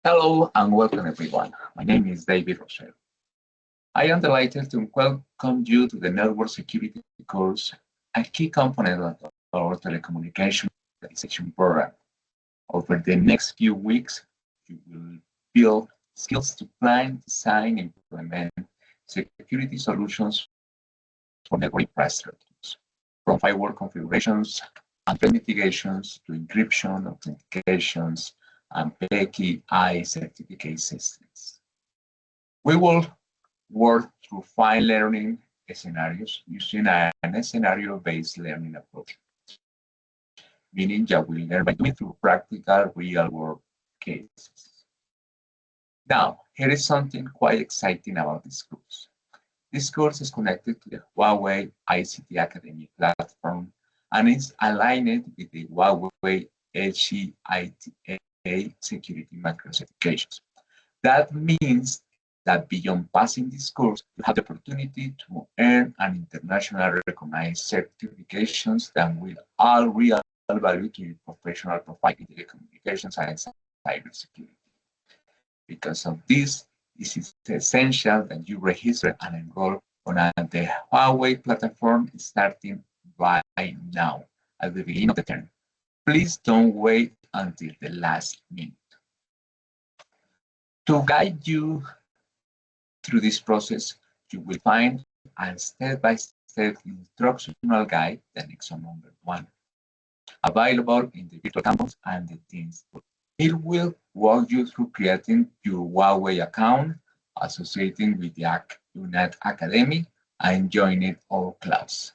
Hello and welcome everyone. My name is David Rochelle. I am delighted to welcome you to the Network Security course, a key component of our telecommunication digitalization program. Over the next few weeks, you will build skills to plan, design, and implement security solutions for network infrastructures, from firewall configurations and threat mitigations to encryption, authentications, and PKI certificate systems. We will work through fine learning scenarios using an scenario-based learning approach, meaning that we learn by doing through practical real-world cases. Now, here is something quite exciting about this course. This course is connected to the Huawei ICT Academy platform and is aligned with the Huawei HCIA-Security microcertifications. That means that beyond passing this course, you have the opportunity to earn an internationally recognized certifications that will add real value to your professional profile in telecommunications and cybersecurity. Because of this, it is essential that you register and enroll on the Huawei platform starting right now at the beginning of the term. Please don't wait until the last minute. To guide you through this process, you will find a step-by-step instructional guide, the Anexo #1, available in the virtual campus and the Teams group. It will walk you through creating your Huawei account, associating with the UNET Academy, and joining our class.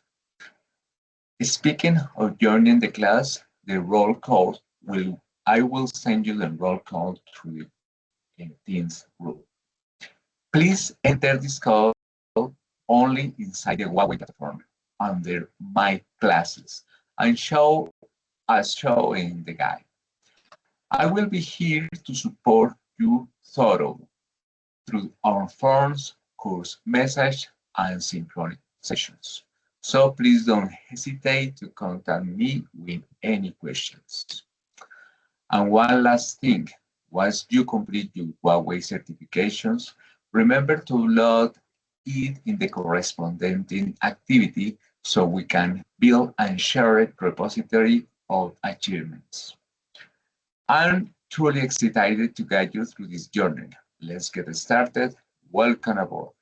Speaking of joining the class, the roll code I will send you the roll code through the Teams group. Please enter this code only inside the Huawei platform under My Classes and show as shown in the guide. I will be here to support you thoroughly through our forms, course message, and synchronous sessions. So please don't hesitate to contact me with any questions. And one last thing, once you complete your Huawei certifications, remember to load it in the corresponding activity so we can build and share a repository of achievements. I'm truly excited to guide you through this journey. Let's get started. Welcome aboard.